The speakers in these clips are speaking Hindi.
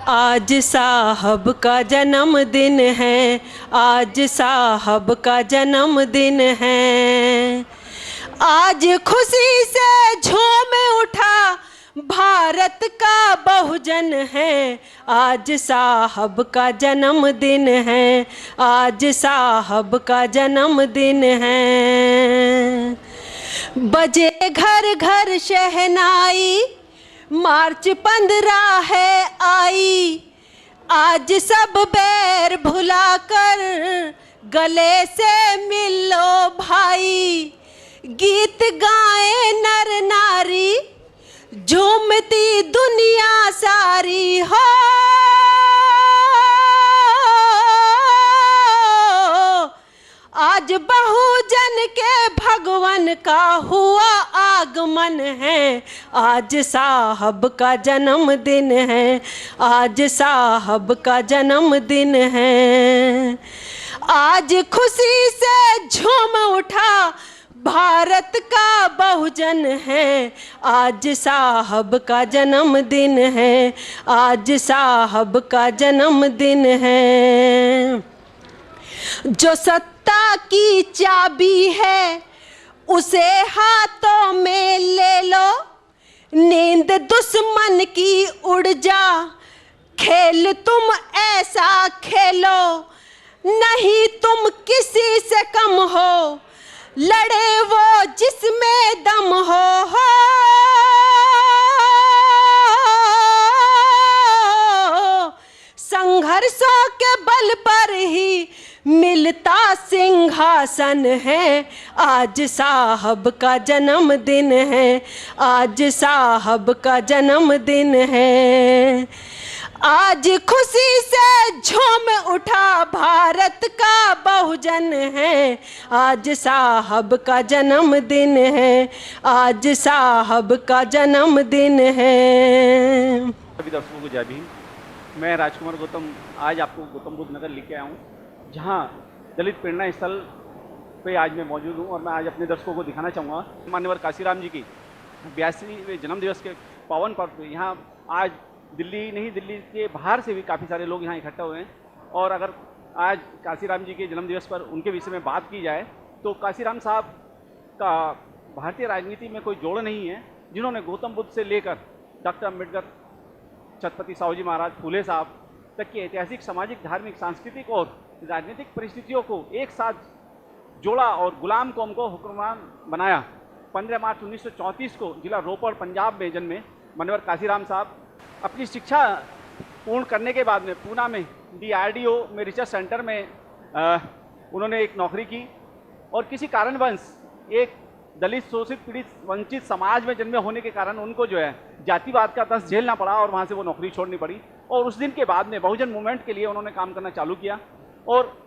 आज साहब का जन्मदिन है, आज साहब का जन्मदिन है। आज खुशी से झूम उठा भारत का बहुजन है। आज साहब का जन्मदिन है, आज साहब का जन्मदिन है। बजे घर घर शहनाई, मार्च 15 है आई। आज सब बैर भुलाकर गले से मिलो भाई। गीत गाए नर नारी, झूमती दुनिया सारी हो। आज बहुजन के भगवन का हुआ आगमन है। आज साहब का जन्मदिन है, आज साहब का जन्मदिन है। आज खुशी से झूम उठा भारत का बहुजन है। आज साहब का जन्मदिन है, आज साहब का जन्मदिन है। जो सत्ता की चाबी है उसे हाथों में ले लो। नींद दुश्मन की उड़ जा, खेल तुम ऐसा खेलो। नहीं तुम किसी से कम हो, लड़े वो जिसमें दम हो। संघर्षों के बल पर ही मिलता सिंहासन है। आज साहब का जन्मदिन है, आज साहब का जन्मदिन है। आज खुशी से झूम उठा भारत का बहुजन है। आज साहब का जन्मदिन है, आज साहब का जन्मदिन है। सभी दर्शकों को जय भीम। मैं राजकुमार गौतम आज आपको गौतम बुद्ध नगर लेके आया हूँ, जहाँ दलित प्रेरणा स्थल पे आज मैं मौजूद हूँ। और मैं आज अपने दर्शकों को दिखाना चाहूँगा मान्यवर काशीराम जी की 82वें जन्मदिवस के पावन पर्व पे यहाँ आज दिल्ली नहीं, दिल्ली के बाहर से भी काफ़ी सारे लोग यहाँ इकट्ठा हुए हैं। और अगर आज काशीराम जी के जन्मदिवस पर उनके विषय में बात की जाए तो काशीराम साहब का भारतीय राजनीति में कोई जोड़ नहीं है, जिन्होंने गौतम बुद्ध से लेकर डॉक्टर अम्बेडकर, छत्रपति साहू जी महाराज, फूले साहब तक की ऐतिहासिक, सामाजिक, धार्मिक, सांस्कृतिक और राजनीतिक परिस्थितियों को एक साथ जोड़ा और गुलाम कौम को हुक्मरान बनाया। 15 मार्च 1934 को जिला रोपड़ पंजाब में जन्मे मान्यवर काशीराम साहब अपनी शिक्षा पूर्ण करने के बाद में पूना में DRDO में रिसर्च सेंटर में उन्होंने एक नौकरी की। और किसी कारणवश एक दलित, शोषित, पीड़ित, वंचित समाज में जन्मे होने के कारण उनको जो है जातिवाद का दंश झेलना पड़ा और वहाँ से वो नौकरी छोड़नी पड़ी। और उस दिन के बाद में बहुजन मूवमेंट के लिए उन्होंने काम करना चालू किया। और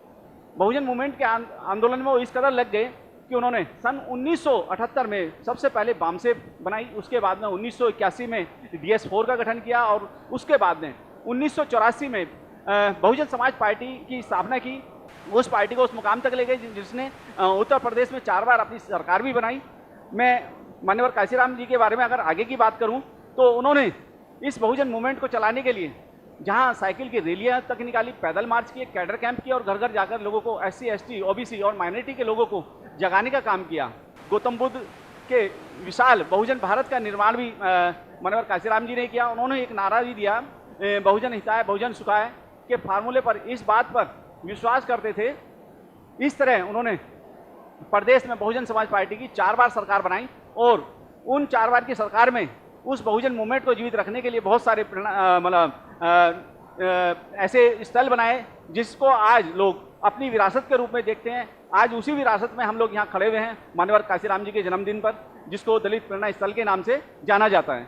बहुजन मूवमेंट के आंदोलन में वो इस कदर लग गए कि उन्होंने सन 1978 में सबसे पहले बामसे बनाई। उसके बाद में 1981 में DS4 का गठन किया। और उसके बाद में 1984 में बहुजन समाज पार्टी की स्थापना की। उस पार्टी को उस मुकाम तक ले गए जिसने उत्तर प्रदेश में 4 बार अपनी सरकार भी बनाई। मैं मान्यवर काशीराम जी के बारे में अगर आगे की बात करूं तो उन्होंने इस बहुजन मूवमेंट को चलाने के लिए जहां साइकिल की रैलियां तक निकाली, पैदल मार्च किए, कैडर कैंप किया और घर घर जाकर लोगों को SC, ST, OBC और माइनॉरिटी के लोगों को जगाने का काम किया। गौतम बुद्ध के विशाल बहुजन भारत का निर्माण भी मान्यवर काशीराम जी ने किया। उन्होंने एक नारा भी दिया, बहुजन हिताय बहुजन सुखाय के फार्मूले पर, इस बात पर विश्वास करते थे। इस तरह उन्होंने प्रदेश में बहुजन समाज पार्टी की 4 बार सरकार बनाई। और उन 4 बार की सरकार में उस बहुजन मूवमेंट को जीवित रखने के लिए बहुत सारे ऐसे स्थल बनाए जिसको आज लोग अपनी विरासत के रूप में देखते हैं। आज उसी विरासत में हम लोग यहाँ खड़े हुए हैं मान्यवर काशीराम जी के जन्मदिन पर, जिसको दलित प्रेरणा स्थल के नाम से जाना जाता है।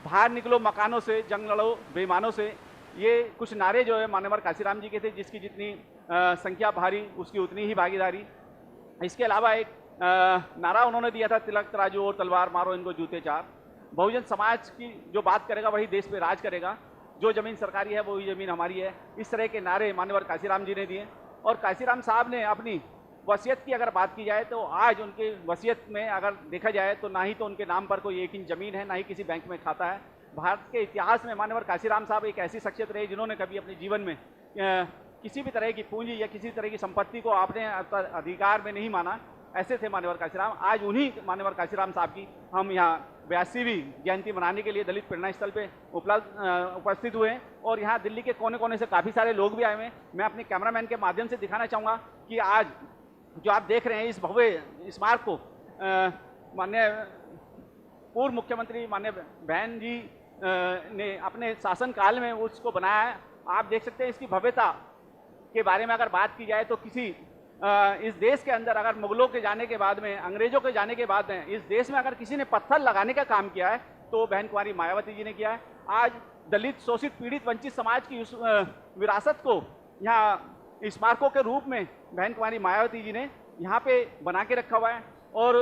बाहर निकलो मकानों से, जंग लड़ो बेईमानों से, ये कुछ नारे जो है मान्यवर काशीराम जी के थे, जिसकी जितनी संख्या भारी उसकी उतनी ही भागीदारी। इसके अलावा एक नारा उन्होंने दिया था, तिलक तराजू और तलवार मारो इनको जूते 4। बहुजन समाज की जो बात करेगा वही देश पे राज करेगा, जो ज़मीन सरकारी है वही ज़मीन हमारी है। इस तरह के नारे मान्यवर काशीराम जी ने दिए। और काशीराम साहब ने अपनी वसीयत की अगर बात की जाए तो आज उनके वसीयत में अगर देखा जाए तो ना ही तो उनके नाम पर कोई 1 इंच ज़मीन है, ना ही किसी बैंक में खाता है। भारत के इतिहास में माननीय काशीराम साहब एक ऐसी शख्सियत रही जिन्होंने कभी अपने जीवन में किसी भी तरह की पूंजी या किसी तरह की संपत्ति को आपने अधिकार में नहीं माना। ऐसे थे मान्यवर काशीराम। आज उन्हीं मान्यवर काशीराम साहब की हम यहाँ 82वीं जयंती मनाने के लिए दलित प्रेरणा स्थल पे उपस्थित हुए हैं और यहाँ दिल्ली के कोने कोने से काफ़ी सारे लोग भी आए हुए हैं। मैं अपने कैमरामैन के माध्यम से दिखाना चाहूँगा कि आज जो आप देख रहे हैं इस भव्य स्मारक को माननीय पूर्व मुख्यमंत्री माननीय बहन जी ने अपने शासनकाल में उसको बनाया है। आप देख सकते हैं इसकी भव्यता के बारे में अगर बात की जाए तो किसी इस देश के अंदर अगर मुगलों के जाने के बाद में, अंग्रेजों के जाने के बाद में इस देश में अगर किसी ने पत्थर लगाने का काम किया है तो बहन कुमारी मायावती जी ने किया है। आज दलित, शोषित, पीड़ित, वंचित समाज की उस विरासत को यहाँ स्मारकों के रूप में बहन कुमारी मायावती जी ने यहाँ पे बना के रखा हुआ है। और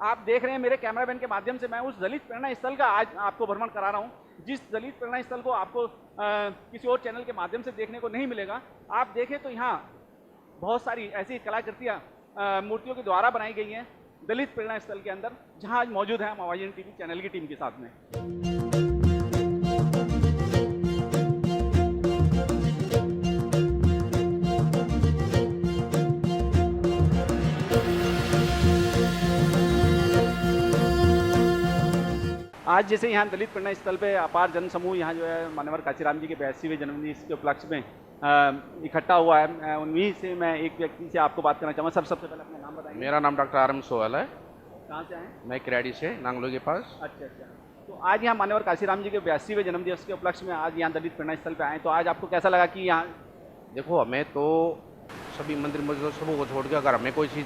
आप देख रहे हैं मेरे कैमरामैन के माध्यम से मैं उस दलित प्रेरणा स्थल का आज आपको भ्रमण करा रहा हूँ, जिस दलित प्रेरणा स्थल को आपको किसी और चैनल के माध्यम से देखने को नहीं मिलेगा। आप देखें तो यहाँ बहुत सारी ऐसी कलाकृतियाँ मूर्तियों के द्वारा बनाई गई हैं दलित प्रेरणा स्थल के अंदर, जहाँ आज मौजूद है हम आवाज़ टीवी चैनल की टीम के साथ में। आज जैसे यहाँ दलित प्रेरणा स्थल पे अपार जन समूह यहाँ जो है मान्यवर काशीराम जी के 82वें जन्मदिन के उपलक्ष्य में इकट्ठा हुआ है। उन्हीं से मैं एक व्यक्ति से आपको बात करना चाहूँगा। सबसे पहले अपना नाम बताइए। मेरा नाम डॉक्टर RM सोहल है। कहाँ से आए? मैं किराड़ी से, नांगलो के पास। अच्छा। तो आज यहाँ मान्यवर काशीराम जी के 82वें जन्मदिवस के उपलक्ष्य में आज यहाँ दलित प्रेरणा स्थल पे आए, तो आज आपको कैसा लगा कि यहाँ? देखो, हमें तो सभी मंदिर मस्जिदों सबों को छोड़ के अगर हमें कोई चीज़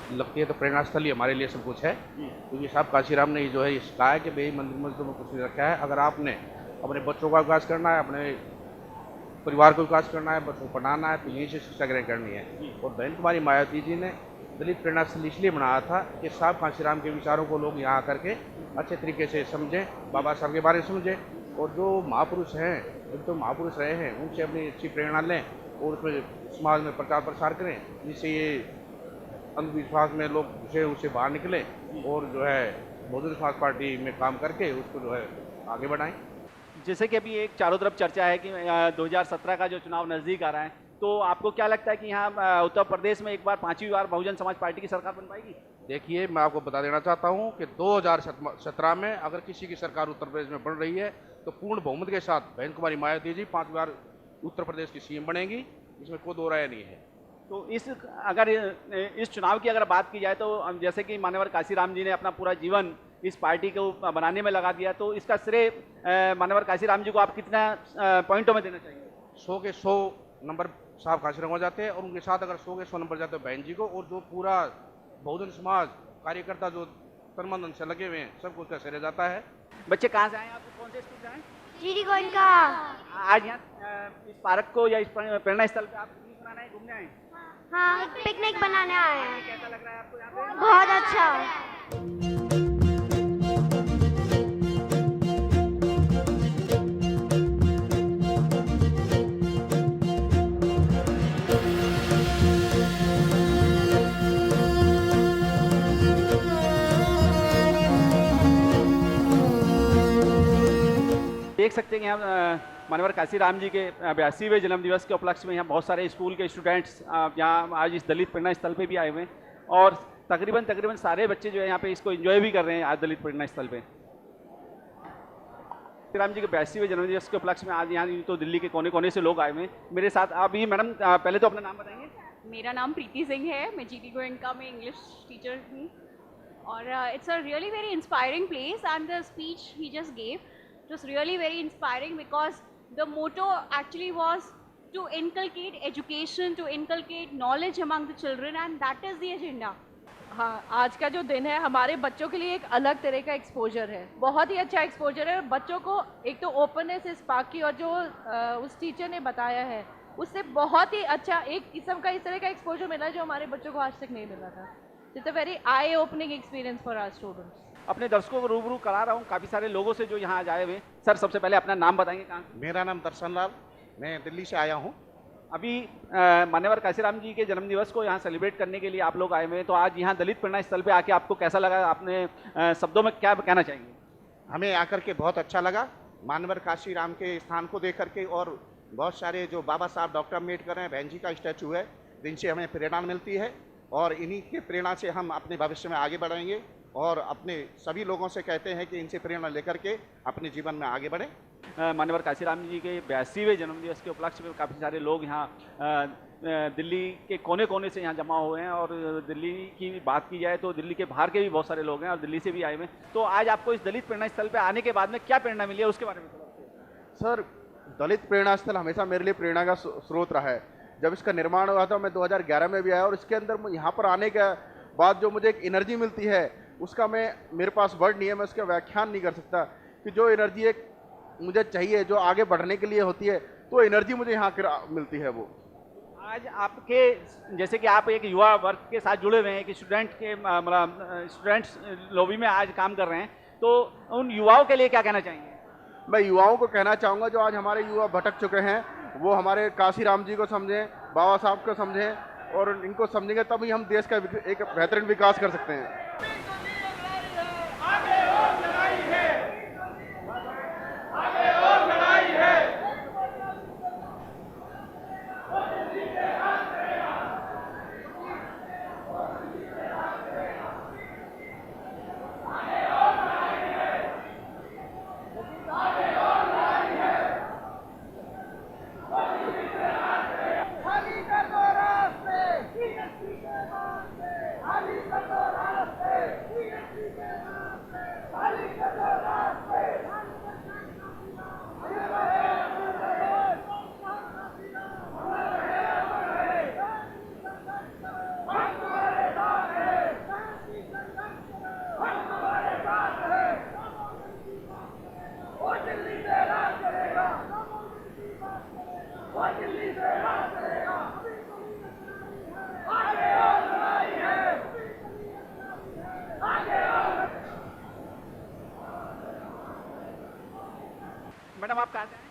लगती है तो प्रेरणा स्थल ही हमारे लिए सब कुछ है। क्योंकि साहब काशीराम ने जो है ये कहा है कि भाई मंदिर मस्जिदों में कुछ नहीं रखा है। अगर आपने अपने बच्चों का विकास करना है, अपने परिवार को विकास करना है, बच्चों को पढ़ाना है, तो यहीं से शिक्षा ग्रहण करनी है। और बहन कुमारी मायावती जी ने दलित प्रेरणा स्थल इसलिए बनाया था कि साहब काशीराम के विचारों को लोग यहाँ आकर के अच्छे तरीके से समझें, बाबा साहब के बारे में समझें, और जो महापुरुष हैं, जो महापुरुष रहे हैं, उनसे अपनी अच्छी प्रेरणा लें और उसमें समाज में प्रचार प्रसार करें, जिससे ये अंधविश्वास में लोग उससे बाहर निकलें और जो है बहुजन समाज पार्टी में काम करके उसको जो है आगे बढ़ाएं। जैसे कि अभी एक चारों तरफ चर्चा है कि 2017 का जो चुनाव नज़दीक आ रहा है, तो आपको क्या लगता है कि यहाँ उत्तर प्रदेश में एक बार 5वीं बार बहुजन समाज पार्टी की सरकार बन पाएगी? देखिए, मैं आपको बता देना चाहता हूँ कि 2017 में अगर किसी की सरकार उत्तर प्रदेश में बन रही है तो पूर्ण बहुमत के साथ बहन कुमारी मायावती जी 5 बार उत्तर प्रदेश की CM बनेगी, इसमें कोई दो राय नहीं है। तो इस चुनाव की अगर बात की जाए तो जैसे कि मान्यवर काशीराम जी ने अपना पूरा जीवन इस पार्टी को बनाने में लगा दिया, तो इसका श्रेय मान्यवर काशीराम जी को आप कितना पॉइंटों में देना चाहेंगे? 100 के 100 नंबर साहब काशीराम हो जाते हैं, और उनके साथ अगर 100 के 100 नंबर जाते हैं बहन जी को, और जो पूरा बहुजन समाज कार्यकर्ता जो तन से लगे हुए हैं, सबको उसका श्रेय जाता है। बच्चे कहाँ से आए? आप कौन से स्कूल से आए? जीडी गोइनका। आज यहाँ इस पार्क को या इस प्रेरणा स्थल पे आप पिकनिक मनाने आए, घूमने आए? हाँ, पिकनिक बनाने आए हैं। कैसा लग रहा है आपको यहाँ पे? बहुत अच्छा। देख सकते हैं यहाँ मान्यवर काशीराम जी के 82वें जन्मदिवस के उपलक्ष्य में यहाँ बहुत सारे स्कूल के स्टूडेंट्स यहाँ आज इस दलित प्रेरणा स्थल पे भी आए हुए हैं, और तकरीबन सारे बच्चे जो है यहाँ पे इसको एंजॉय भी कर रहे हैं आज दलित प्रेरणा स्थल पे। काशीराम जी के 82वें जन्मदिवस के उपलक्ष्य में आज यहाँ तो दिल्ली के कोने कोने से लोग आए हुए हैं मेरे साथ। अभी मैडम पहले तो अपना नाम बताएंगे। मेरा नाम प्रीति सिंह है, मैं जीडी गोयनका में इंग्लिश टीचर हूँ, और it's a really very inspiring place, and the speech he just gave it was really very inspiring because the motto actually was to inculcate education, to inculcate knowledge among the children, and that is the agenda. हाँ, आज का जो दिन है हमारे बच्चों के लिए एक अलग तरह का एक्सपोजर है, बहुत ही अच्छा एक्सपोजर है। बच्चों को एक तो ओपननेस इस पार्क की, और जो उस टीचर ने बताया है उससे बहुत ही अच्छा एक किस्म का इस तरह का एक्सपोजर मिला जो हमारे बच्चों को आज तक नहीं मिला था। It's a very eye opening experience for our students. अपने दर्शकों को रूबरू करा रहा हूँ काफ़ी सारे लोगों से जो यहाँ आज आए हुए। सर, सबसे पहले अपना नाम बताएंगे। कहाँ? मेरा नाम दर्शन लाल, मैं दिल्ली से आया हूँ। अभी मान्यवर काशीराम जी के जन्मदिवस को यहाँ सेलिब्रेट करने के लिए आप लोग आए हुए हैं, तो आज यहाँ दलित प्रेरणा स्थल पे आके आपको कैसा लगा? आपने शब्दों में क्या कहना चाहेंगे? हमें आकर के बहुत अच्छा लगा, मानवर काशीराम के स्थान को देख करके, और बहुत सारे जो बाबा साहब डॉक्टर अम्बेडकर हैं, बहन जी का स्टैचू है, जिनसे हमें प्रेरणा मिलती है, और इन्हीं के प्रेरणा से हम अपने भविष्य में आगे बढ़ेंगे, और अपने सभी लोगों से कहते हैं कि इनसे प्रेरणा लेकर के अपने जीवन में आगे बढ़ें। मान्यवर काशीराम जी के 82वें जन्मदिवस के उपलक्ष्य में काफ़ी सारे लोग यहाँ दिल्ली के कोने कोने से यहाँ जमा हुए हैं, और दिल्ली की बात की जाए तो दिल्ली के बाहर के भी बहुत सारे लोग हैं और दिल्ली से भी आए हुए हैं। तो आज आपको इस दलित प्रेरणा स्थल पे आने के बाद में क्या प्रेरणा मिली है, उसके बारे में थोड़ा सर, दलित प्रेरणा स्थल हमेशा मेरे लिए प्रेरणा का स्रोत रहा है। जब इसका निर्माण हुआ था मैं 2011 में भी आया, और इसके अंदर यहाँ पर आने के बाद जो मुझे एक एनर्जी मिलती है, उसका मेरे पास वर्ड नहीं है, मैं उसका व्याख्यान नहीं कर सकता कि जो एनर्जी एक मुझे चाहिए, जो आगे बढ़ने के लिए होती है, तो एनर्जी मुझे यहाँ मिलती है। वो आज आपके जैसे कि आप एक युवा वर्ग के साथ जुड़े हुए हैं, एक स्टूडेंट के मतलब स्टूडेंट्स लॉबी में आज काम कर रहे हैं, तो उन युवाओं के लिए क्या कहना चाहेंगे? मैं युवाओं को कहना चाहूँगा, जो आज हमारे युवा भटक चुके हैं, वो हमारे काशीराम जी को समझें, बाबा साहब को समझें, और इनको समझेंगे तभी हम देश का एक बेहतरीन विकास कर सकते हैं। मैडम आप कहाँ से आए?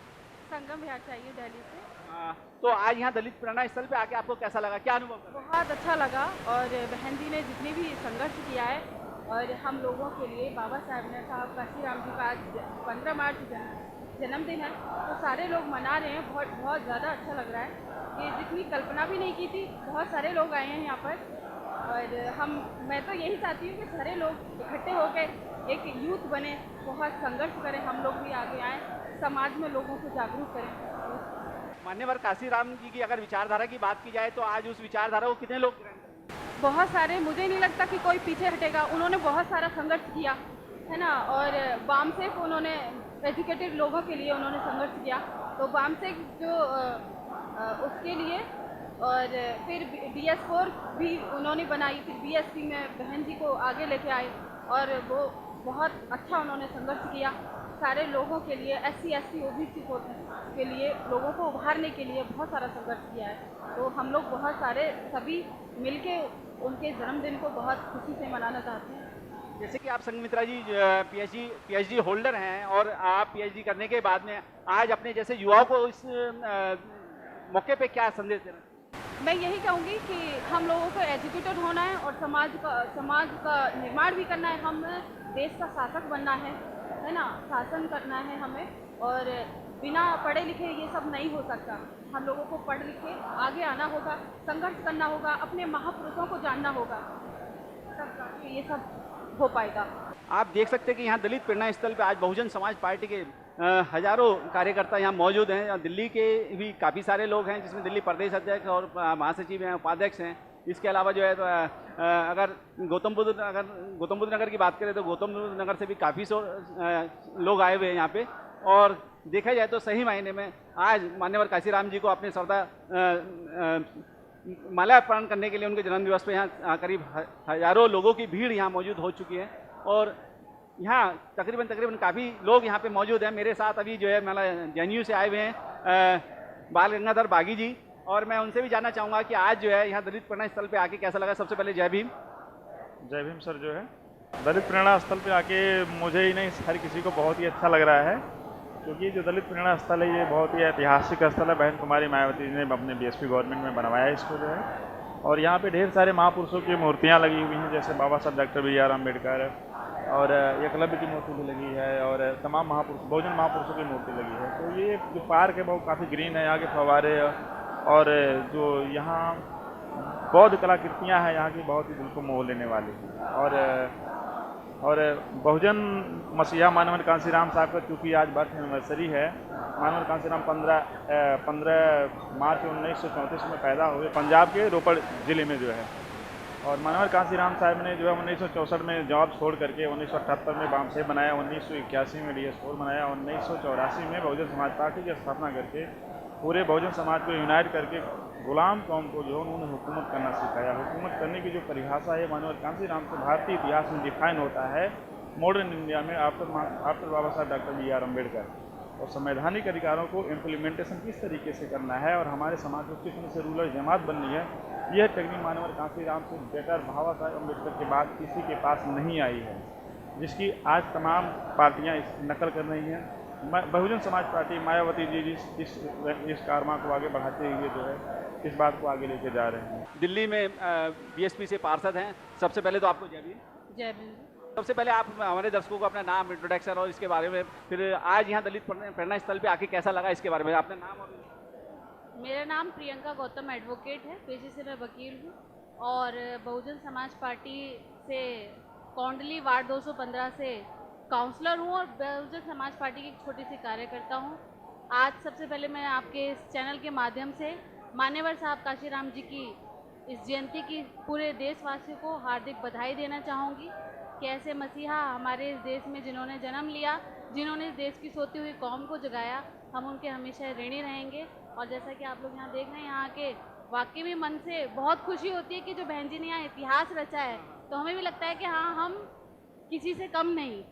संगम विहार चाहिए दिल्ली से। तो आज यहाँ दलित प्रेरणा स्थल पे आके आपको कैसा लगा, क्या अनुभव कर रहे हैं? बहुत अच्छा लगा, और बहन जी ने जितने भी संघर्ष किया है, और हम लोगों के लिए बाबा साहब काशीराम जी का आज 15 मार्च जन्मदिन है, तो सारे लोग मना रहे हैं। बहुत ज़्यादा अच्छा लग रहा है। ये जितनी कल्पना भी नहीं की थी, बहुत सारे लोग आए हैं यहाँ पर, और मैं तो यही चाहती हूँ कि सारे लोग इकट्ठे होकर एक यूथ बने, बहुत संघर्ष करें, हम लोग भी आगे आएँ, समाज में लोगों को जागरूक करें। मान्यवर काशीराम जी की अगर विचारधारा की बात की जाए तो आज उस विचारधारा को कितने लोग ग्रहण करेंगे? बहुत सारे, मुझे नहीं लगता कि कोई पीछे हटेगा। उन्होंने बहुत सारा संघर्ष किया है ना, और वामसेक उन्होंने एजुकेटेड लोगों के लिए उन्होंने संघर्ष किया, तो वामसेक जो उसके लिए, और फिर BS4 भी उन्होंने बनाई, फिर BSc में बहन जी को आगे लेके आए, और वो बहुत अच्छा उन्होंने संघर्ष किया सारे लोगों के लिए, SC ST OBC के लिए, लोगों को उभारने के लिए बहुत सारा संघर्ष किया है। तो हम लोग बहुत सारे सभी मिलके उनके जन्मदिन को बहुत खुशी से मनाना चाहते हैं। जैसे कि आप संघमित्रा जी PhD होल्डर हैं, और आप PhD करने के बाद में आज अपने जैसे युवाओं को इस मौके पे क्या संदेश देना? मैं यही कहूँगी कि हम लोगों को एजुकेटेड होना है, और समाज का निर्माण भी करना है, हम देश का शासक बनना है ना, शासन करना है हमें, और बिना पढ़े लिखे ये सब नहीं हो सकता। हम लोगों को पढ़ लिख के आगे आना होगा, संघर्ष करना होगा, अपने महापुरुषों को जानना होगा, तब ये सब हो पाएगा। आप देख सकते हैं कि यहाँ दलित प्रेरणा स्थल पे आज बहुजन समाज पार्टी के हजारों कार्यकर्ता यहाँ मौजूद हैं। दिल्ली के भी काफ़ी सारे लोग हैं, जिसमें दिल्ली प्रदेश अध्यक्ष और महासचिव हैं, उपाध्यक्ष हैं। इसके अलावा जो है तो अगर गौतम बुद्ध नगर की बात करें तो गौतम बुद्ध नगर से भी काफ़ी लोग आए हुए हैं यहाँ पे। और देखा जाए तो सही मायने में आज मान्यवर काशीराम जी को अपने श्रद्धा माला अर्पण करने के लिए उनके जन्मदिवस पे यहाँ करीब हजारों लोगों की भीड़ यहाँ मौजूद हो चुकी है, और यहाँ तकरीबन काफ़ी लोग यहाँ पे मौजूद हैं। मेरे साथ अभी जो है माला JNU से आए हुए हैं बाल गंगाधर बागी जी, और मैं उनसे भी जानना चाहूँगा कि आज जो है यहाँ दलित प्रेरणा स्थल पे आके कैसा लगा। सबसे पहले जय भीम। जय भीम सर। जो है दलित प्रेरणा स्थल पे आके मुझे ही नहीं हर किसी को बहुत ही अच्छा लग रहा है, क्योंकि जो दलित प्रेरणा स्थल है ये बहुत ही ऐतिहासिक स्थल है। बहन कुमारी मायावती जी ने अपने बीएसपी गवर्नमेंट में बनवाया इसको जो है, और यहाँ पे ढेर सारे महापुरुषों की मूर्तियाँ लगी हुई हैं, जैसे बाबा साहब डॉक्टर B.R. अम्बेडकर, और एकलव्य की मूर्ति भी लगी है, और तमाम महापुरुष बहुजन महापुरुषों की मूर्ति लगी है। तो ये जो पार्क है वो काफ़ी ग्रीन है, यहाँ के फव्वारे और जो यहाँ बौद्ध कलाकृतियाँ हैं यहाँ की बहुत ही दिल को मोह लेने वाली हैं। और बहुजन मसीहा मानवर कांसीराम साहब का चूँकि आज बर्थ एनिवर्सरी है, मानवर कांसीराम 15 मार्च 1934 में पैदा हुए पंजाब के रोपड़ ज़िले में जो है, और मानवर कांसीराम साहब ने जो है 1964 में जॉब छोड़ करके 1978 में बामसेब बनाया, 1981 में DS4 बनाया, 1984 में बहुजन समाज पार्टी की स्थापना करके पूरे बहुजन समाज को यूनाइट करके गुलाम कौम को जो उन्होंने हुकूमत करना सिखाया। हुकूमत करने की जो परिभाषा है मानवर कांसीराम से भारतीय इतिहास में डिफाइन होता है मॉडर्न इंडिया में आफ्टर बाबा साहब डॉक्टर B.R. अम्बेडकर, और संवैधानिक अधिकारों को इम्प्लीमेंटेशन किस तरीके से करना है और हमारे समाज को किस तरह से रूलर जमात बननी है, यह टेक्निक मानवर कांसीराम से बेटर बाबा साहब अम्बेडकर के बाद किसी के पास नहीं आई है, जिसकी आज तमाम पार्टियाँ नकल कर रही हैं। बहुजन समाज पार्टी मायावती जी इस कारवा को आगे बढ़ाते हुए जो है इस बात को आगे लेके जा रहे हैं। दिल्ली में बीएसपी से पार्षद हैं। सबसे पहले तो आपको जय भीम। जय भीम। सबसे पहले आप हमारे दर्शकों को अपना नाम, इंट्रोडक्शन और इसके बारे में, फिर आज यहाँ दलित प्रेरणा स्थल पे आके कैसा लगा इसके बारे में आपने नाम और। मेरा नाम प्रियंका गौतम एडवोकेट है, पेशे से मैं वकील हूँ और बहुजन समाज पार्टी से कौंडली वार्ड 215 से काउंसलर हूँ और बहुजन समाज पार्टी की एक छोटी सी कार्यकर्ता हूँ। आज सबसे पहले मैं आपके इस चैनल के माध्यम से मान्यवर साहब काशीराम जी की इस जयंती की पूरे देशवासियों को हार्दिक बधाई देना चाहूँगी कि ऐसे मसीहा हमारे इस देश में जिन्होंने जन्म लिया, जिन्होंने इस देश की सोती हुई कौम को जगाया, हम उनके हमेशा ऋणी रहेंगे। और जैसा कि आप लोग यहाँ देख रहे हैं, यहाँ के वाकई में मन से बहुत खुशी होती है कि जो बहन जी ने यहाँ इतिहास रचा है, तो हमें भी लगता है कि हाँ, हम किसी से कम नहीं,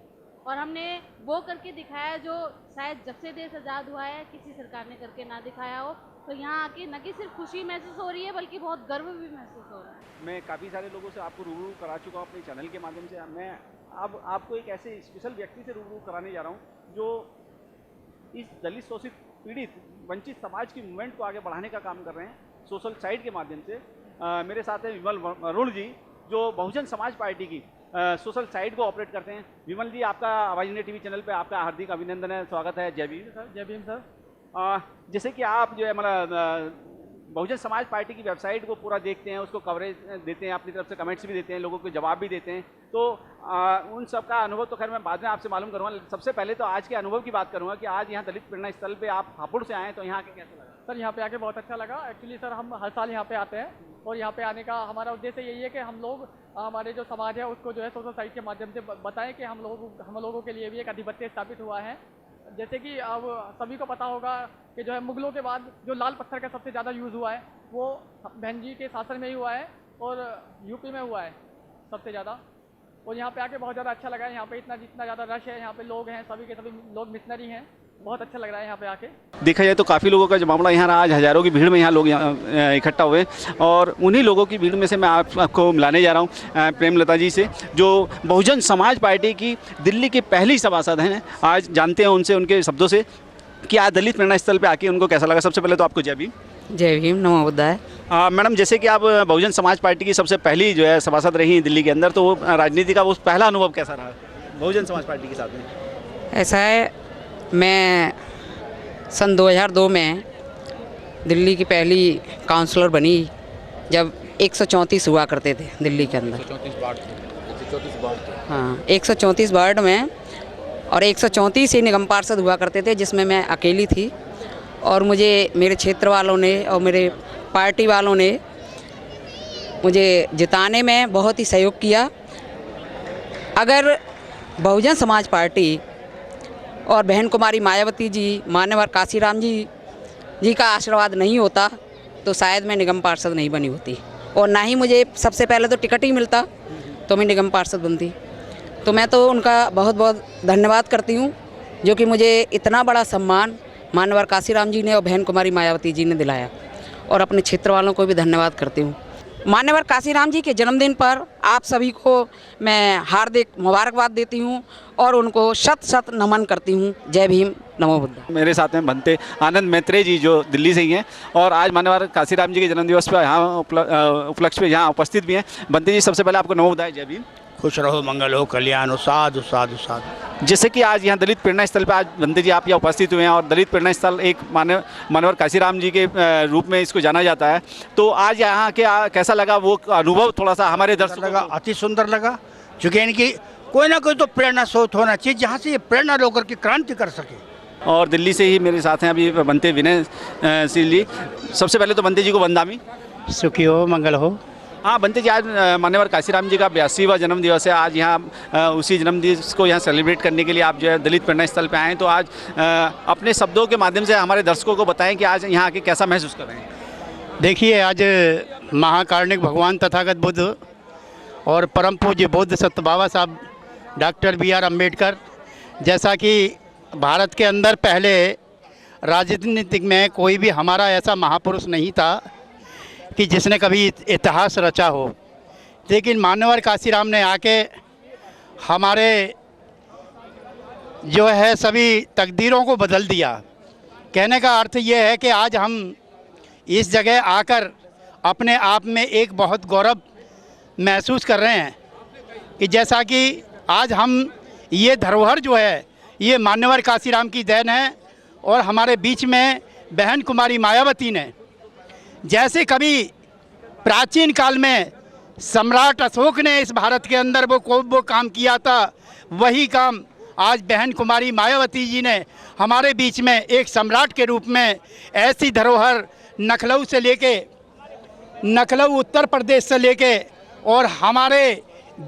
और हमने वो करके दिखाया जो शायद जब से देश आज़ाद हुआ है किसी सरकार ने करके ना दिखाया हो। तो यहाँ आके न कि सिर्फ खुशी महसूस हो रही है बल्कि बहुत गर्व भी महसूस हो रहा है। मैं काफ़ी सारे लोगों से आपको रूबरू करा चुका हूँ अपने चैनल के माध्यम से। मैं अब आपको एक ऐसे स्पेशल व्यक्ति से रूबरू कराने जा रहा हूँ जो इस दलित शोषित पीड़ित वंचित समाज की मूवमेंट को आगे बढ़ाने का काम कर रहे हैं सोशल साइट के माध्यम से। मेरे साथ है विमल वरुण जी, जो बहुजन समाज पार्टी की सोशल साइट को ऑपरेट करते हैं। विमल जी, आपका आवाज इंडिया टीवी चैनल पे आपका हार्दिक अभिनंदन है, स्वागत है। जय भीम सर। जय भीम सर। जैसे कि आप जो है मतलब बहुजन समाज पार्टी की वेबसाइट को पूरा देखते हैं, उसको कवरेज देते हैं, अपनी तरफ से कमेंट्स भी देते हैं, लोगों को जवाब भी देते हैं, तो उन सब का अनुभव तो खैर मैं बाद में आपसे मालूम करूँगा। सबसे पहले तो आज के अनुभव की बात करूँगा कि आज यहाँ दलित प्रेरणा स्थल पे आप हापुड़ से आए, तो यहाँ आके कैसा लगा? सर यहाँ पे आके बहुत अच्छा लगा। एक्चुअली सर हम हर साल यहाँ पे आते हैं और यहाँ पे आने का हमारा उद्देश्य यही है कि हम लोग हमारे जो समाज है उसको जो है सोशल साइट के माध्यम से बताएं कि हम लोगों के लिए भी एक अधिपत्य स्थापित हुआ है। जैसे कि अब सभी को पता होगा कि जो है मुगलों के बाद जो लाल पत्थर का सबसे ज़्यादा यूज़ हुआ है वो बहन जी के शासन में ही हुआ है और यूपी में हुआ है सबसे ज़्यादा। और यहाँ पे आके बहुत ज़्यादा अच्छा लगा है। यहाँ पे जितना ज़्यादा रश है, यहाँ पे लोग हैं, सभी के सभी लोग मिशनरी हैं, बहुत अच्छा लग रहा है यहाँ पे आके। देखा जाए तो काफ़ी लोगों का जो मामला यहाँ रहा, आज हज़ारों की भीड़ में यहाँ लोग इकट्ठा हुए, और उन्हीं लोगों की भीड़ में से मैं आपको मिलाने जा रहा हूँ प्रेमलता जी से, जो बहुजन समाज पार्टी की दिल्ली की पहली सभासद हैं। आज जानते हैं उनसे, उनके शब्दों से कि आज दलित प्रेरणा स्थल पर आके उनको कैसा लगा। सबसे पहले तो आपको जय भीम। जय भीम, नमो बुद्धाय। मैडम, जैसे कि आप बहुजन समाज पार्टी की सबसे पहली जो है सभासद रही दिल्ली के अंदर, तो वो राजनीति का वो पहला अनुभव कैसा रहा बहुजन समाज पार्टी के साथ में? ऐसा है, मैं सन 2002 में दिल्ली की पहली काउंसलर बनी, जब 134 हुआ करते थे दिल्ली के अंदर। 134 वार्ड। हाँ, 134 वार्ड में, और 134 ही निगम पार्षद हुआ करते थे, जिसमें मैं अकेली थी। और मुझे मेरे क्षेत्र वालों ने और मेरे पार्टी वालों ने मुझे जिताने में बहुत ही सहयोग किया। अगर बहुजन समाज पार्टी और बहन कुमारी मायावती जी, मान्यवर काशीराम जी का आशीर्वाद नहीं होता तो शायद मैं निगम पार्षद नहीं बनी होती, और ना ही मुझे सबसे पहले तो टिकट ही मिलता तो मैं निगम पार्षद बनती। तो मैं तो उनका बहुत बहुत धन्यवाद करती हूँ, जो कि मुझे इतना बड़ा सम्मान मान्यवर काशीराम जी ने और बहन कुमारी मायावती जी ने दिलाया। और अपने क्षेत्र वालों को भी धन्यवाद करती हूँ। मान्यवर काशीराम जी के जन्मदिन पर आप सभी को मैं हार्दिक मुबारकबाद देती हूँ और उनको शत शत नमन करती हूँ। जय भीम, नमो बुद्धाय। मेरे साथ में बनते आनंद मैत्रेय जी जो दिल्ली से ही हैं और आज मान्यवर काशीराम जी के जन्मदिवस पर यहाँ उपलक्ष्य पे यहाँ उपस्थित भी हैं। बनते जी, सबसे पहले आपको नमो बुद्धाय, जय भीम। खुश रहो, मंगल हो, कल्याण हो, साधु साधु साधु। जैसे कि आज यहाँ दलित प्रेरणा स्थल पर आज बनते जी आप यहाँ उपस्थित हुए हैं और दलित प्रेरणा स्थल एक मान्यवर काशीराम जी के रूप में इसको जाना जाता है, तो आज यहाँ के कैसा लगा वो अनुभव, थोड़ा सा हमारे दर्शकों लगा, अति सुंदर लगा। चूँकि इनकी कोई ना कोई तो प्रेरणा स्रोत होना चाहिए जहाँ से ये प्रेरणा लेकर के क्रांति कर सके। और दिल्ली से ही मेरे साथ हैं अभी बनते विनय सिंह जी। सबसे पहले तो बनते जी को वंदामी। सुखी हो, मंगल हो। हाँ बनते जी, आज मान्यवर काशीराम जी का 82वां जन्मदिवस है। आज यहाँ उसी जन्मदिवस को यहाँ सेलिब्रेट करने के लिए आप जो है दलित प्रेरणा स्थल पे आए हैं, तो आज अपने शब्दों के माध्यम से हमारे दर्शकों को बताएं कि आज यहाँ आके कैसा महसूस कर रहे हैं। देखिए, आज महाकारुणिक भगवान तथागत बुद्ध और परम पूज्य बुद्ध सत्य बाबा साहब डॉक्टर BR अम्बेडकर, जैसा कि भारत के अंदर पहले राजनीतिक में कोई भी हमारा ऐसा महापुरुष नहीं था कि जिसने कभी इतिहास रचा हो, लेकिन मान्यवर काशीराम ने आके हमारे जो है सभी तकदीरों को बदल दिया। कहने का अर्थ ये है कि आज हम इस जगह आकर अपने आप में एक बहुत गौरव महसूस कर रहे हैं कि जैसा कि आज हम ये धरोहर जो है ये मान्यवर काशीराम की देन है और हमारे बीच में बहन कुमारी मायावती ने, जैसे कभी प्राचीन काल में सम्राट अशोक ने इस भारत के अंदर वो काम किया था, वही काम आज बहन कुमारी मायावती जी ने हमारे बीच में एक सम्राट के रूप में ऐसी धरोहर लखनऊ उत्तर प्रदेश से लेके और हमारे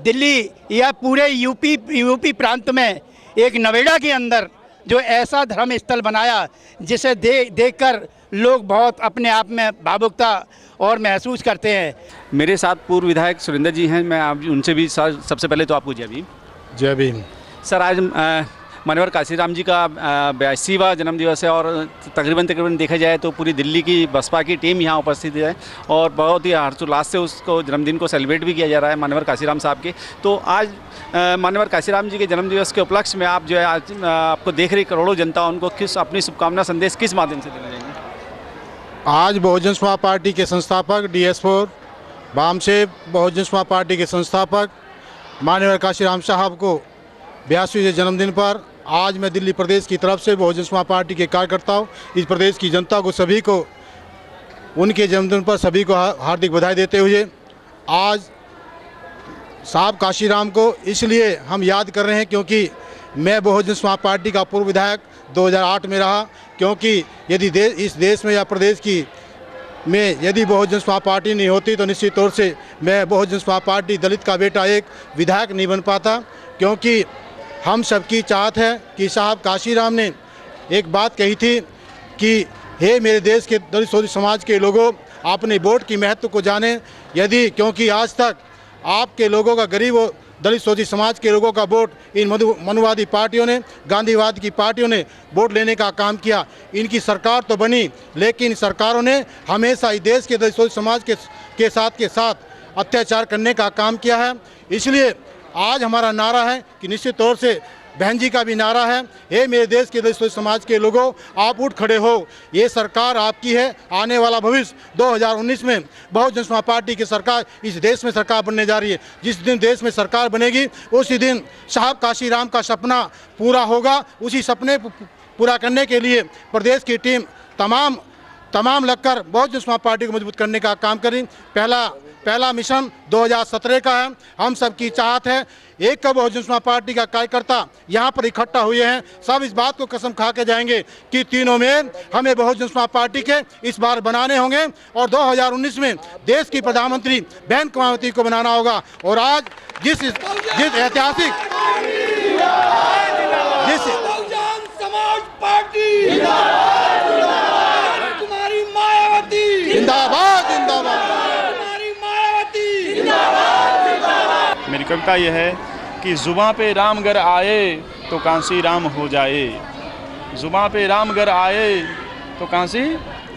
दिल्ली या पूरे यूपी प्रांत में एक नवेड़ा के अंदर जो ऐसा धर्म स्थल बनाया जिसे देखकर लोग बहुत अपने आप में भावुकता और महसूस करते हैं। मेरे साथ पूर्व विधायक सुरेंद्र जी हैं, मैं आप उनसे भी सबसे पहले तो आपको जय भीम। जय भीम। सर, आज मान्यवर काशीराम जी का 82वां जन्मदिवस है और तकरीबन देखा जाए तो पूरी दिल्ली की बसपा की टीम यहाँ उपस्थित है और बहुत ही हर्षोल्लास से उसको जन्मदिन को सेलिब्रेट भी किया जा रहा है मान्यवर काशीराम साहब के। तो आज मान्यवर काशीराम जी के जन्मदिवस के उपलक्ष्य में आप जो है आज आपको देख रही करोड़ों जनता, उनको किस अपनी शुभकामना संदेश किस माध्यम से देना चाहेंगे? आज बहुजन समाज पार्टी के संस्थापक DS4 वामसेव बहुजन समाज पार्टी के संस्थापक मान्यवर काशीराम साहब को 82वें जन्मदिन पर आज मैं दिल्ली प्रदेश की तरफ से बहुजन समाज पार्टी के कार्यकर्ताओं, इस प्रदेश की जनता को, सभी को उनके जन्मदिन पर सभी को हार्दिक बधाई देते हुए आज साहब काशीराम को इसलिए हम याद कर रहे हैं क्योंकि मैं बहुजन समाज पार्टी का पूर्व विधायक 2008 में रहा। क्योंकि यदि इस देश में या प्रदेश की में यदि बहुजन समाज पार्टी नहीं होती तो निश्चित तौर से मैं बहुजन समाज पार्टी दलित का बेटा एक विधायक नहीं बन पाता। क्योंकि हम सबकी चाहत है कि साहब काशीराम ने एक बात कही थी कि हे मेरे देश के दलित शोषित समाज के लोगों, आपने वोट की महत्व को जाने। यदि क्योंकि आज तक आपके लोगों का, गरीब और दलित शोषित समाज के लोगों का वोट इन मनुवादी पार्टियों ने, गांधीवाद की पार्टियों ने वोट लेने का काम किया। इनकी सरकार तो बनी लेकिन सरकारों ने हमेशा इस देश के दलित शोषित समाज के साथ अत्याचार करने का काम किया है। इसलिए आज हमारा नारा है कि निश्चित तौर से बहन जी का भी नारा है, हे मेरे देश के दलित शोषित समाज के लोगों, आप उठ खड़े हो, ये सरकार आपकी है। आने वाला भविष्य 2019 में बहुजन समाज पार्टी की सरकार इस देश में सरकार बनने जा रही है। जिस दिन देश में सरकार बनेगी उसी दिन साहब काशीराम का सपना पूरा होगा। उसी सपने पूरा करने के लिए प्रदेश की टीम तमाम लगकर बहुजन समाज पार्टी को मजबूत करने का काम करें। पहला मिशन 2017 का है। हम सब की चाहत है, एक का बहुजन समाज पार्टी का कार्यकर्ता यहाँ पर इकट्ठा हुए हैं, सब इस बात को कसम खा के जाएंगे कि तीनों में हमें बहुजन समाज पार्टी के इस बार बनाने होंगे और 2019 में देश की प्रधानमंत्री बहन कुमारी को बनाना होगा। और आज जिस ऐतिहासिक मेरी कविता यह है कि जुबां पे राम गर आए तो कांसी राम हो जाए, जुबां पे राम गर आए तो कांसी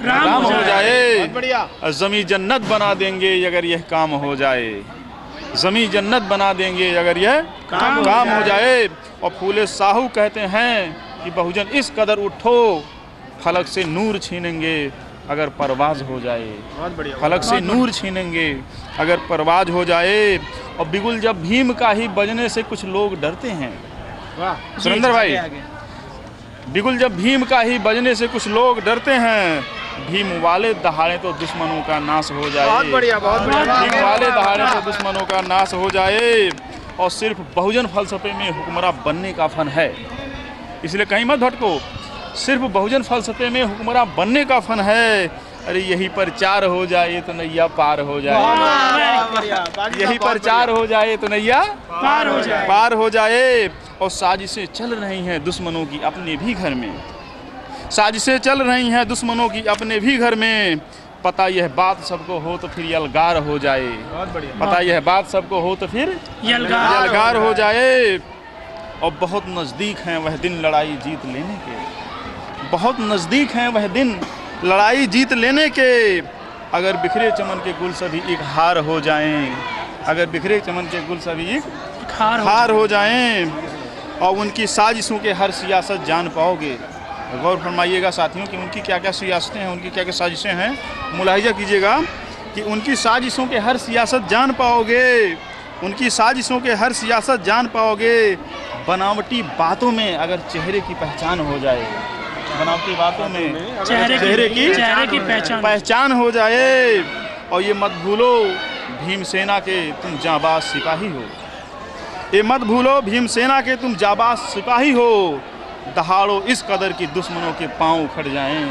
राम हो जाए। बढ़िया। ज़मीं जन्नत बना देंगे अगर यह काम हो जाए, ज़मीं जन्नत बना देंगे अगर यह काम हो जाए। और फूले साहू कहते हैं कि बहुजन इस कदर उठो, फलक से नूर छीनेंगे अगर परवाज हो जाए। बहुत बढ़िया। फलक से नूर छीनेंगे अगर परवाज हो जाए। और बिगुल जब भीम का ही बजने से कुछ लोग डरते हैं। वाह सुरेंद्र भाई, बिगुल जब भीम का ही बजने से कुछ लोग डरते हैं, भीम वाले दहाड़े तो दुश्मनों का नाश हो जाए। बहुत बढ़िया, बहुत बढ़िया। भीम वाले दहाड़े तो दुश्मनों का नाश हो जाए। और सिर्फ बहुजन फलसफे में हुक्मरां बनने का फन है, इसलिए कहीं मत भटको। सिर्फ बहुजन फलसफे में हुक्मरां बनने का फन है। अरे यही प्रचार हो जाए तो नैया पार हो जाए। यही प्रचार हो जाए तो नैया पार हो जाए। और साजिशें चल रही हैं दुश्मनों की अपने भी घर में। साजिशें चल रही हैं दुश्मनों की अपने भी घर में। पता यह बात सबको हो तो फिर यलगार हो जाए। पता यह बात सबको हो तो फिर यलगार हो जाए। और बहुत नज़दीक हैं वह दिन लड़ाई जीत लेने के। बहुत नज़दीक हैं वह दिन लड़ाई जीत लेने के। अगर बिखरे चमन के गुल सभी एक हार हो जाएं। अगर बिखरे चमन के गुल सभी एक हार हो जाएं। और उनकी साजिशों के हर सियासत जान पाओगे। गौर फरमाइएगा साथियों कि उनकी क्या क्या सियासतें हैं, उनकी क्या क्या साजिशें हैं। मुलाहिजा कीजिएगा कि उनकी साजिशों के हर सियासत जान पाओगे। उनकी साजिशों के हर सियासत जान पाओगे। बनावटी बातों में अगर चेहरे की पहचान हो जाए, बनावटी बातों में चेहरे की पहचान हो जाए। और ये मत भूलो भीमसेना के तुम जाबाज सिपाही हो। ये मत भूलो भीमसेना के तुम जाबाज सिपाही हो। दहाड़ो इस कदर की दुश्मनों के पांव उखड़ जाएं।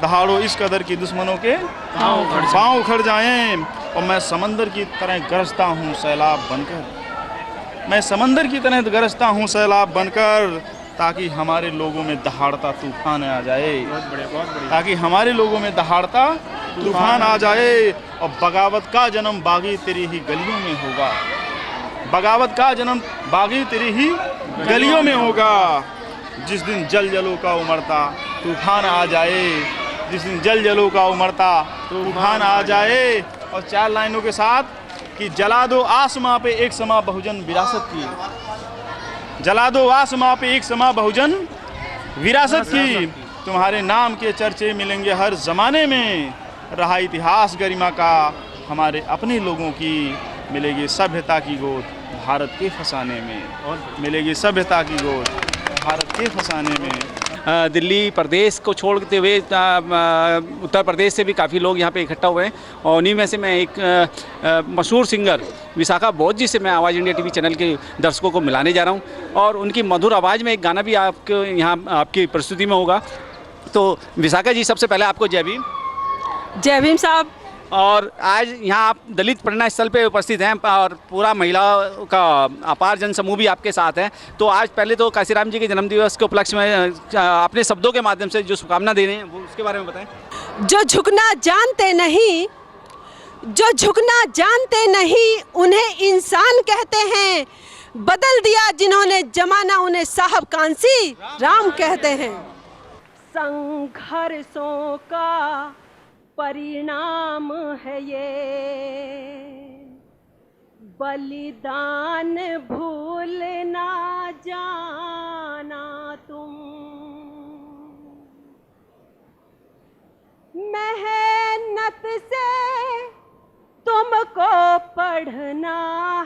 दहाड़ो इस कदर की दुश्मनों के पांव उखड़ जाएं। और मैं समंदर की तरह गरजता हूँ सैलाब बनकर। मैं समंदर की तरह गरजता हूँ सैलाब बनकर। ताकि हमारे लोगों में दहाड़ता तूफान आ जाए। ताकि हमारे लोगों में दहाड़ता तूफान आ जाए। और बगावत का जन्म बागी तेरी ही गलियों में होगा। बगावत का जन्म बागी तेरी ही गलियों में होगा। जिस दिन जल जलो का उमड़ता तूफान आ जाए। जिस दिन जल जलो का उमड़ता तूफान आ जाए। और 4 लाइनों के साथ कि जला दो आसमां पे एक समा बहुजन विरासत की। जला दो आसमां पे एक समा बहुजन विरासत की। तुम्हारे नाम के चर्चे मिलेंगे हर ज़माने में। रहा इतिहास गरिमा का हमारे अपने लोगों की। मिलेगी सभ्यता की गोद भारत के फसाने में। मिलेगी सभ्यता की गोद भारत के फसाने में। दिल्ली प्रदेश को छोड़ते हुए उत्तर प्रदेश से भी काफ़ी लोग यहाँ पे इकट्ठा हुए हैं। और उन्हीं में से मैं एक मशहूर सिंगर विशाखा बोध जी से मैं आवाज़ इंडिया टीवी चैनल के दर्शकों को मिलाने जा रहा हूँ। और उनकी मधुर आवाज़ में एक गाना भी आपको यहाँ आपकी प्रस्तुति में होगा। तो विशाखा जी, सबसे पहले आपको जय भीम। जय भीम साहब। और आज यहाँ आप दलित प्रेरणा स्थल पे उपस्थित हैं और पूरा महिलाओं का अपार जन समूह भी आपके साथ है। तो आज पहले तो काशीराम जी के जन्मदिवस के उपलक्ष्य में अपने शब्दों के माध्यम से जो शुभकामना दे रहे हैं वो उसके बारे में बताएं। जो झुकना जानते नहीं, जो झुकना जानते नहीं उन्हें इंसान कहते हैं। बदल दिया जिन्होंने जमाना उन्हें साहब कांसी राम कहते हैं। संघर्षों का परिणाम है ये, बलिदान भूल ना जाना तुम। मेहनत से तुमको पढ़ना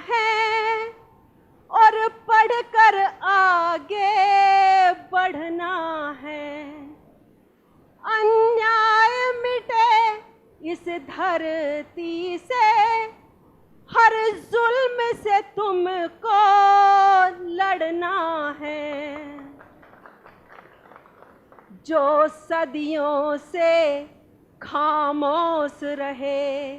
है और पढ़कर आगे बढ़ना है। अन्याय मिटे इस धरती से, हर जुल्म से तुमको लड़ना है। जो सदियों से खामोश रहे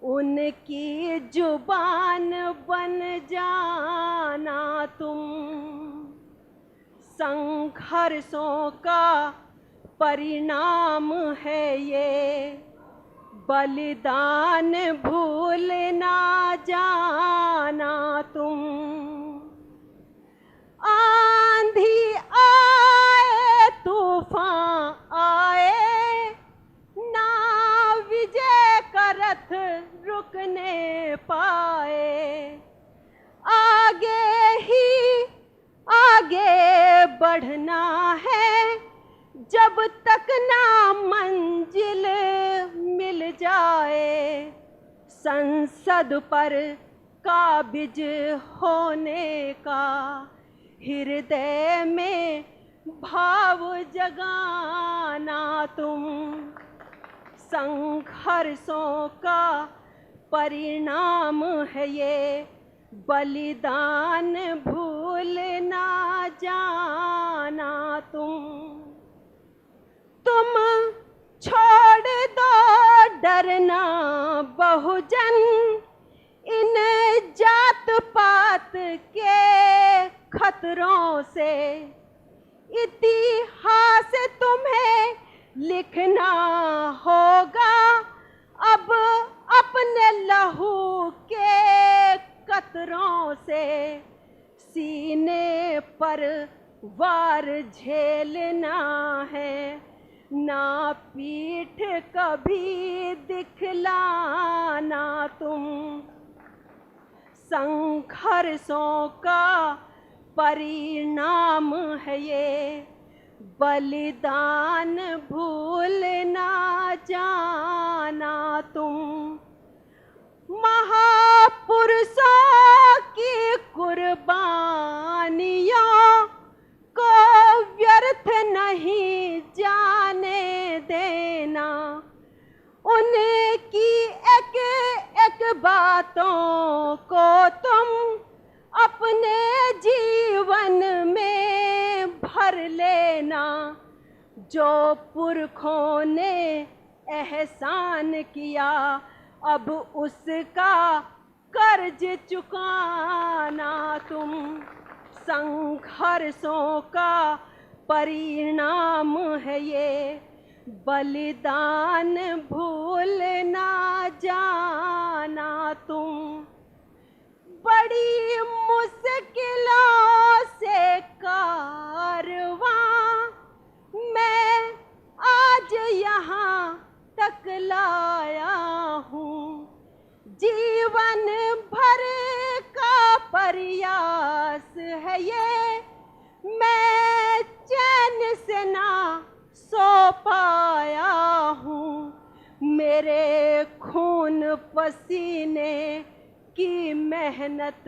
उनकी जुबान बन जाना तुम। संघर्षों का परिणाम है ये, बलिदान भूल ना जाना तुम। आंधी आए तूफान आए, ना विजय का रथ रुकने पाए। आगे ही आगे बढ़ना है जब तक ना मंजिल मिल जाए, संसद पर काबिज होने का हृदय में भाव जगाना तुम। संघर्षों का परिणाम है ये, बलिदान भूल ना जाना तुम छोड़ दो डरना बहुजन इन जात पात के खतरों से। इतिहास तुम्हें लिखना होगा अब अपने लहू के कतरों से। सीने पर वार झेलना है, ना पीठ कभी दिखलाना तुम। संघर्षों का परिणाम है ये, बलिदान भूल ना जाना तुम। महापुरुषों की कुर्बानियों को व्यर्थ नहीं जाने देना। उनकी एक एक बातों को तुम अपने जीवन में भर लेना। जो पुरखों ने एहसान किया अब उसका कर्ज चुकाना तुम। संघर्षों का परिणाम है ये, बलिदान भूल ना जाना तुम। बड़ी मुश्किलों से कारवां मैं आज यहाँ तक लाया हूँ। जीवन भर का प्रयास है ये, मैं चैन से ना सो पाया हूँ। मेरे खून पसीने की मेहनत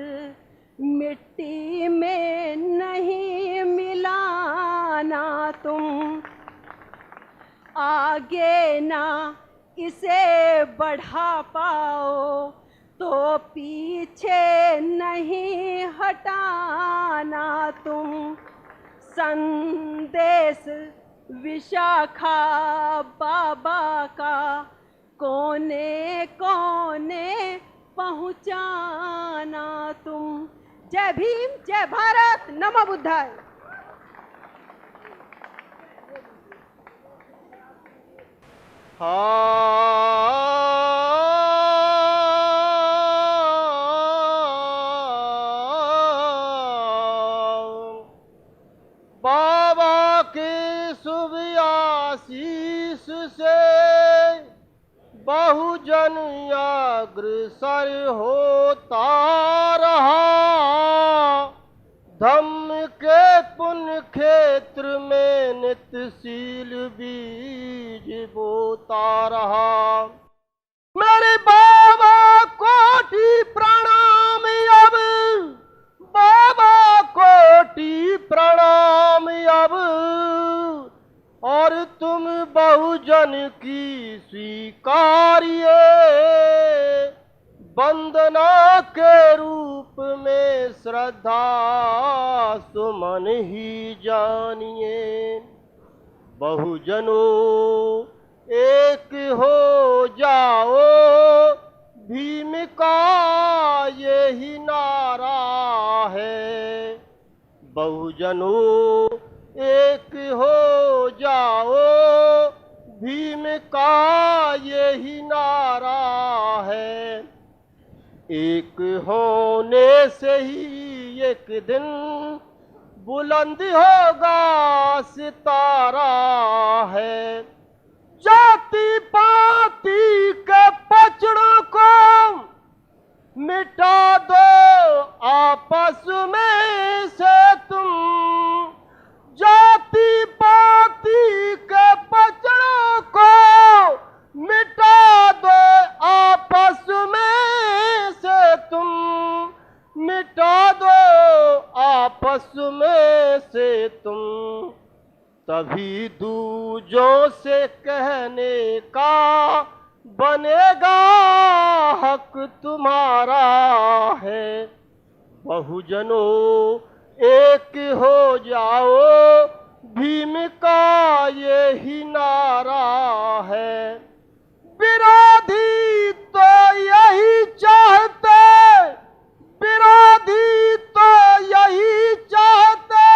मिट्टी में नहीं मिलाना तुम। आगे ना इसे बढ़ा पाओ तो पीछे नहीं हटाना तुम। संदेश विशाखा बाबा का कोने कोने पहुंचाना तुम। जय भीम, जय भारत, नमो बुद्धाय। बाबा के शुभ आशीष से बहुजन अग्रसर होता रहा। धम्म के पुण्य क्षेत्र में नित्यशील बीज बोता रहा। मेरे बाबा कोटि प्रणाम अब, बाबा कोटि प्रणाम अब। और तुम बहुजन की स्वीकारिए वंदना के रूप में श्रद्धा सुमन ही जानिए। बहुजनों एक हो जाओ, भीम का यही नारा है। बहुजनों एक हो जाओ, भीम का यही नारा है। एक होने से ही एक दिन बुलंद होगा सितारा है। जाति पाति के पचड़ों को मिटा दो आपस में से तुम। जाति तभी दूजों से कहने का बनेगा हक तुम्हारा है। बहुजनों एक हो जाओ, भीम का यही नारा है। विरोधी तो यही चाहते, विरोधी तो यही चाहते,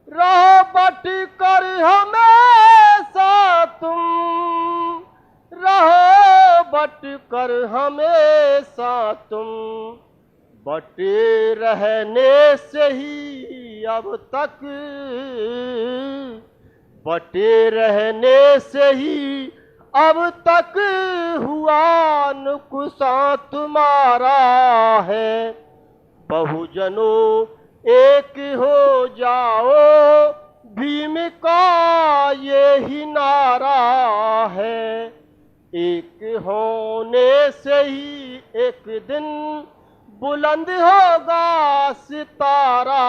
रहो बट कर हमेशा तुम, रहो बट कर हमेशा तुम। बटे रहने से ही अब तक, बटे रहने से ही अब तक हुआ नुकसान तुम्हारा है। बहुजनों एक हो जाओ, भीम का यही नारा है। एक होने से ही एक दिन बुलंद होगा सितारा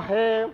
है।